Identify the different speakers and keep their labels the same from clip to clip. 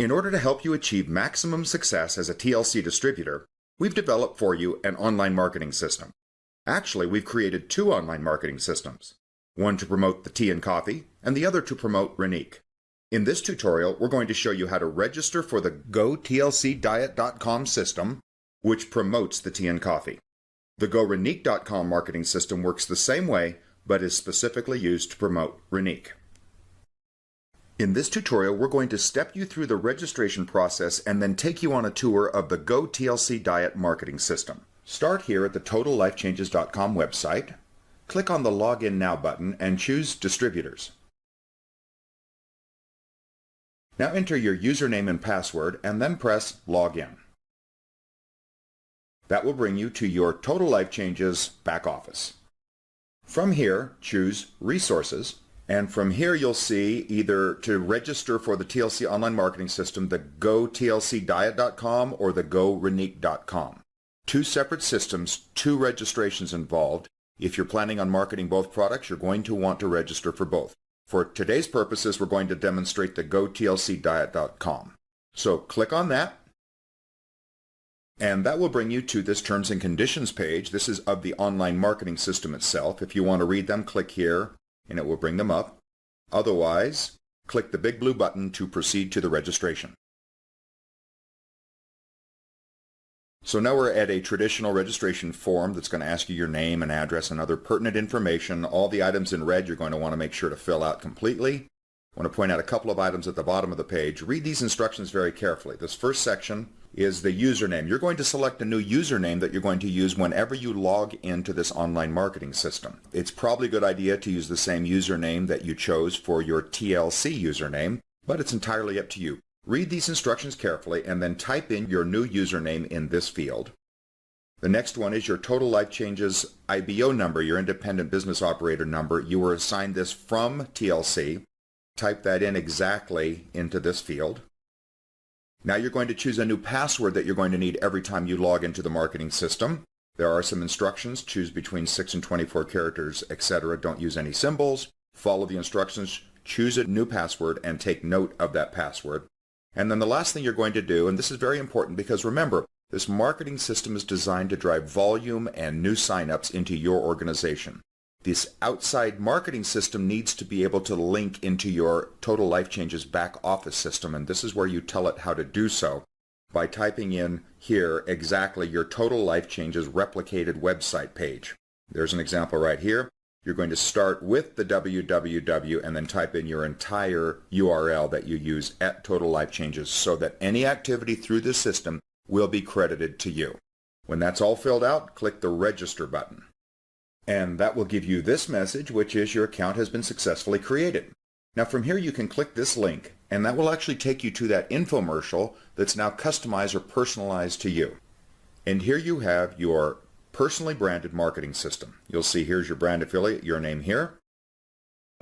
Speaker 1: In order to help you achieve maximum success as a TLC distributor, we've developed for you an online marketing system. Actually, we've created two online marketing systems, one to promote the tea and coffee, and the other to promote Renique. In this tutorial, we're going to show you how to register for the GoTLCDiet.com system, which promotes the tea and coffee. The GoRenique.com marketing system works the same way, but is specifically used to promote Renique. In this tutorial, we're going to step you through the registration process and then take you on a tour of the GoTLC Diet marketing system. Start here at the TotalLifeChanges.com website, click on the Login Now button and choose Distributors. Now enter your username and password and then press Login. That will bring you to your Total Life Changes back office. From here, choose Resources. And from here you'll see either to register for the TLC online marketing system, the GoTLCDiet.com or the GoRenique.com. Two separate systems, two registrations involved. If you're planning on marketing both products, you're going to want to register for both. For today's purposes, we're going to demonstrate the GoTLCDiet.com. So click on that, and that will bring you to this Terms and Conditions page. This is of the online marketing system itself. If you want to read them, click here, and it will bring them up. Otherwise, click the big blue button to proceed to the registration. So now we're at a traditional registration form that's going to ask you your name and address and other pertinent information. All the items in red you're going to want to make sure to fill out completely. I want to point out a couple of items at the bottom of the page. Read these instructions very carefully. This first section is the username. You're going to select a new username that you're going to use whenever you log into this online marketing system. It's probably a good idea to use the same username that you chose for your TLC username, but it's entirely up to you. Read these instructions carefully and then type in your new username in this field. The next one is your Total Life Changes IBO number, your independent business operator number. You were assigned this from TLC. Type that in exactly into this field. Now you're going to choose a new password that you're going to need every time you log into the marketing system. There are some instructions. Choose between 6 and 24 characters, etc. Don't use any symbols. Follow the instructions. Choose a new password and take note of that password. And then the last thing you're going to do, and this is very important because remember, this marketing system is designed to drive volume and new signups into your organization. This outside marketing system needs to be able to link into your Total Life Changes back office system, and this is where you tell it how to do so by typing in here exactly your Total Life Changes replicated website page. There's an example right here. You're going to start with the www and then type in your entire URL that you use at Total Life Changes so that any activity through this system will be credited to you. When that's all filled out, click the Register button. And that will give you this message, which is your account has been successfully created. Now from here you can click this link, and that will actually take you to that infomercial that's now customized or personalized to you. And here you have your personally branded marketing system. You'll see here's your brand affiliate, your name here.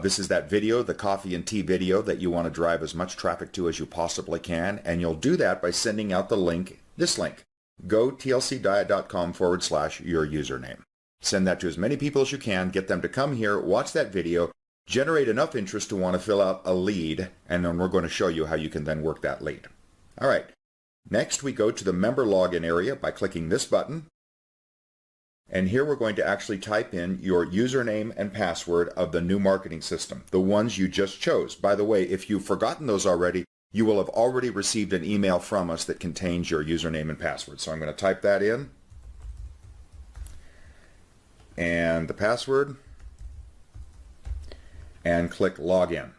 Speaker 1: This is that video, the coffee and tea video that you want to drive as much traffic to as you possibly can, and you'll do that by sending out the link, this link, GoTLCDiet.com/your username. Send that to as many people as you can, get them to come here, watch that video, generate enough interest to want to fill out a lead, and then we're going to show you how you can then work that lead. All right, next we go to the member login area by clicking this button, and here we're going to actually type in your username and password of the new marketing system, the ones you just chose. By the way, if you've forgotten those already, you will have already received an email from us that contains your username and password. So I'm going to type that in. And the password, and click Login.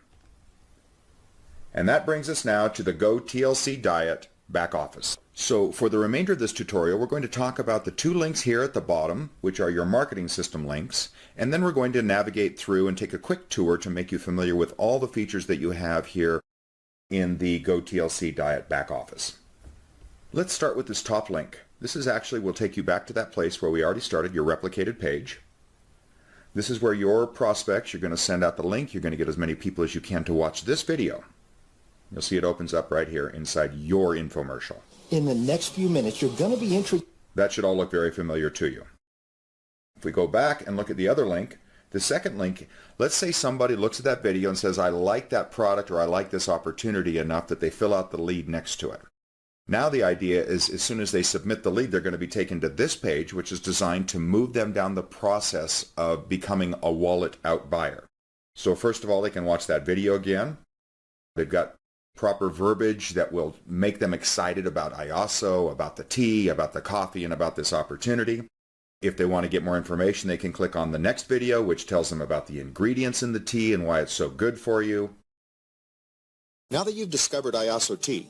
Speaker 1: And that brings us now to the GoTLC Diet back office. So for the remainder of this tutorial, we're going to talk about the two links here at the bottom, which are your marketing system links, and then we're going to navigate through and take a quick tour to make you familiar with all the features that you have here in the GoTLC Diet back office. Let's start with this top link. This is actually will take you back to that place where we already started, your replicated page. This is where your prospects, you're going to send out the link. You're going to get as many people as you can to watch this video. You'll see it opens up right here inside your infomercial.
Speaker 2: In the next few minutes, you're going to be introduced.
Speaker 1: That should all look very familiar to you. If we go back and look at the other link, The second link, let's say somebody looks at that video and says, I like that product or I like this opportunity enough that they fill out the lead next to it. Now the idea is as soon as they submit the lead, they're going to be taken to this page, which is designed to move them down the process of becoming a wallet out buyer. So first of all, they can watch that video again. They've got proper verbiage that will make them excited about IASO, about the tea, about the coffee, and about this opportunity. If they want to get more information, they can click on the next video, which tells them about the ingredients in the tea and why it's so good for you.
Speaker 2: Now that you've discovered IASO tea,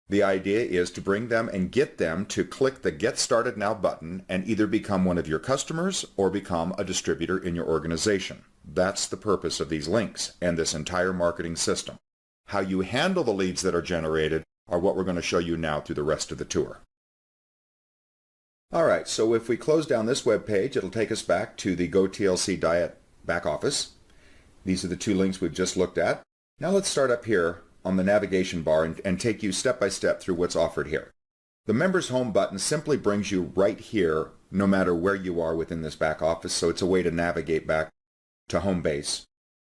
Speaker 1: the idea is to bring them and get them to click the Get Started Now button and either become one of your customers or become a distributor in your organization. That's the purpose of these links and this entire marketing system. How you handle the leads that are generated are what we're going to show you now through the rest of the tour. All right, so if we close down this web page, it'll take us back to the Go TLC Diet back office. These are the two links we've just looked at. Now let's start up here on the navigation bar and take you step by step through what's offered here. The Members Home button simply brings you right here no matter where you are within this back office, so it's a way to navigate back to home base.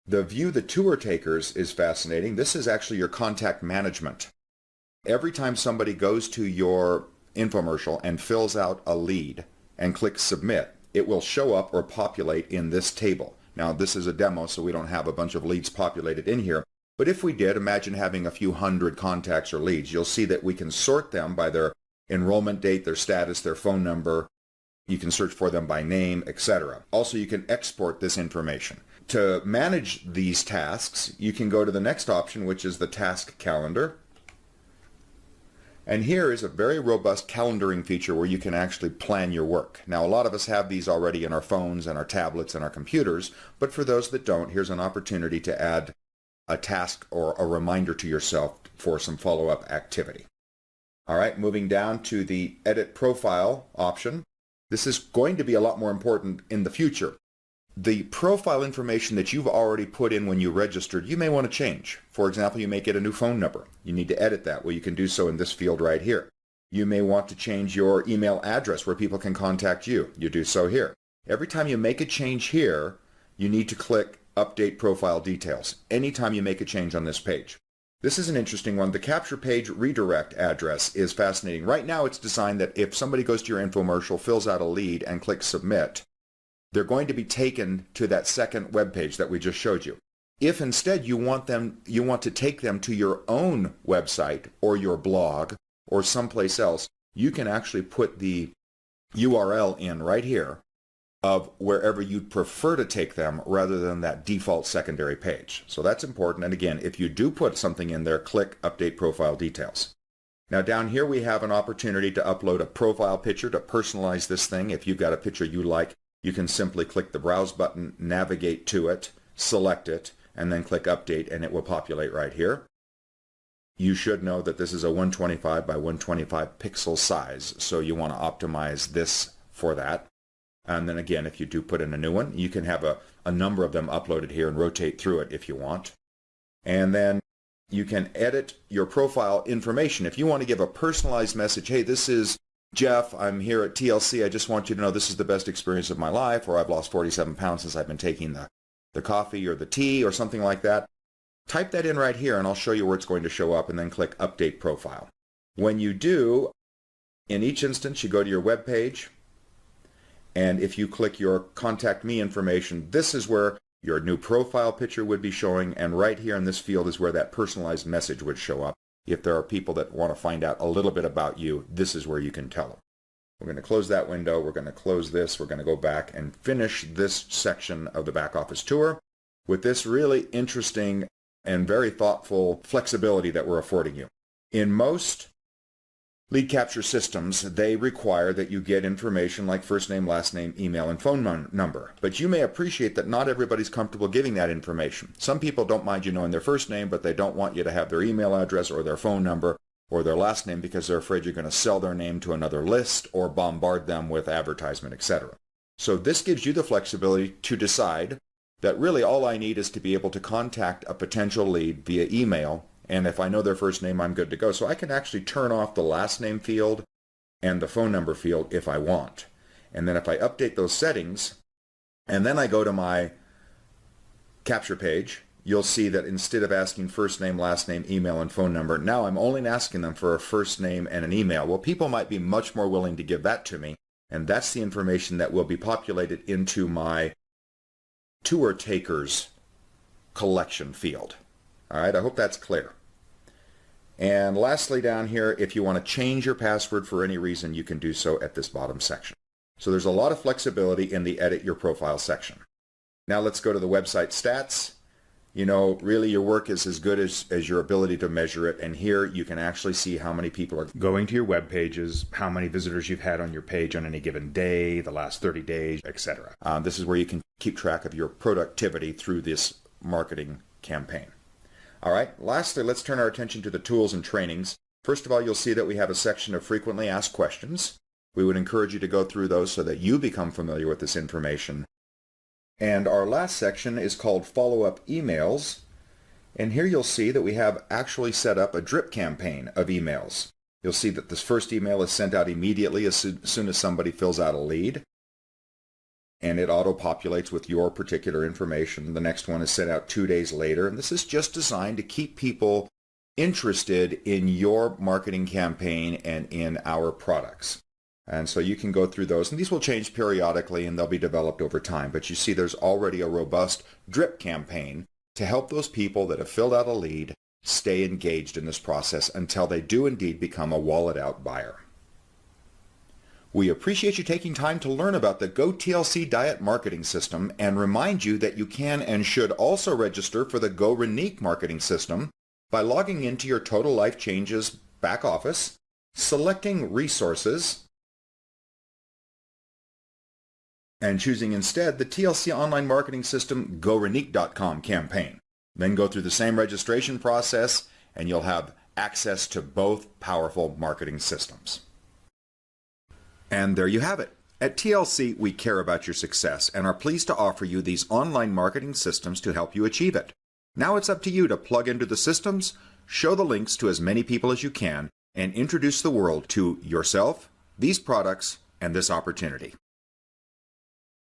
Speaker 1: The View the Tour Takers is fascinating. This is actually your contact management. Every time somebody goes to your infomercial and fills out a lead and clicks Submit, it will show up or populate in this table. Now, this is a demo, so we don't have a bunch of leads populated in here. But if we did, imagine having a few hundred contacts or leads. You'll see that we can sort them by their enrollment date, their status, their phone number. You can search for them by name, etc. Also, you can export this information. To manage these tasks, you can go to the next option, which is the Task Calendar. And here is a very robust calendaring feature where you can actually plan your work. Now, a lot of us have these already in our phones and our tablets and our computers, but for those that don't, here's an opportunity to add a task or a reminder to yourself for some follow-up activity. All right, moving down to the Edit Profile option. This is going to be a lot more important in the future. The profile information that you've already put in when you registered, you may want to change. For example, you may get a new phone number. You need to edit that. Well, you can do so in this field right here. You may want to change your email address where people can contact you. You do so here. Every time you make a change here, you need to click Update Profile Details anytime you make a change on this page. This is an interesting one. The Capture Page Redirect address is fascinating. Right now, it's designed that if somebody goes to your infomercial, fills out a lead, and clicks Submit, they're going to be taken to that second web page that we just showed you. If instead you want to take them to your own website or your blog or someplace else, you can actually put the URL in right here of wherever you'd prefer to take them rather than that default secondary page. So that's important. And again, if you do put something in there, click Update Profile Details. Now down here we have an opportunity to upload a profile picture to personalize this thing. If you've got a picture you like, you can simply click the Browse button, navigate to it, select it, and then click Update, and it will populate right here. You should know that this is a 125 by 125 pixel size, so you want to optimize this for that. And then again, if you do put in a new one, you can have a number of them uploaded here and rotate through it if you want. And then you can edit your profile information. If you want to give a personalized message, hey, this is Jeff, I'm here at TLC. I just want you to know this is the best experience of my life, or I've lost 47 pounds since I've been taking the coffee or the tea or something like that. Type that in right here and I'll show you where it's going to show up, and then click Update Profile. When you do, in each instance, you go to your web page, and if you click your Contact Me information, this is where your new profile picture would be showing, and right here in this field is where that personalized message would show up. If there are people that want to find out a little bit about you, this is where you can tell them. We're going to close that window. We're going to close this. We're going to go back and finish this section of the back office tour with this really interesting and very thoughtful flexibility that we're affording you. In most lead capture systems, they require that you get information like first name, last name, email, and phone number. But you may appreciate that not everybody's comfortable giving that information. Some people don't mind you knowing their first name, but they don't want you to have their email address or their phone number or their last name because they're afraid you're going to sell their name to another list or bombard them with advertisement, etc. So this gives you the flexibility to decide that really all I need is to be able to contact a potential lead via email, and if I know their first name, I'm good to go. So I can actually turn off the last name field and the phone number field if I want. And then if I update those settings, And then I go to my capture page. You'll see that instead of asking first name, last name, email, and phone number, now I'm only asking them for a first name and an email. Well, people might be much more willing to give that to me, and that's the information that will be populated into my tour takers collection field. All right, I hope that's clear. And lastly down here, if you want to change your password for any reason, you can do so at this bottom section. So there's a lot of flexibility in the Edit Your Profile section. Now let's go to the website stats. You know, really your work is as good as your ability to measure it. And here you can actually see how many people are going to your web pages, how many visitors you've had on your page on any given day, the last 30 days, etc. This is where you can keep track of your productivity through this marketing campaign. All right, lastly, let's turn our attention to the tools and trainings. First of all, you'll see that we have a section of frequently asked questions. We would encourage you to go through those so that you become familiar with this information. And our last section is called follow-up emails. And here you'll see that we have actually set up a drip campaign of emails. You'll see that this first email is sent out immediately as soon as somebody fills out a lead. And it auto-populates with your particular information. The next one is sent out 2 days later. And this is just designed to keep people interested in your marketing campaign and in our products. And so you can go through those, and these will change periodically and they'll be developed over time. But you see there's already a robust drip campaign to help those people that have filled out a lead stay engaged in this process until they do indeed become a wallet out buyer. We appreciate you taking time to learn about the Go TLC Diet Marketing System and remind you that you can and should also register for the Go Renique Marketing System by logging into your Total Life Changes back office, selecting Resources, and choosing instead the TLC Online Marketing System GoRenique.com campaign. Then go through the same registration process and you'll have access to both powerful marketing systems. And there you have it. At TLC, we care about your success and are pleased to offer you these online marketing systems to help you achieve it. Now it's up to you to plug into the systems, show the links to as many people as you can, and introduce the world to yourself, these products, and this opportunity.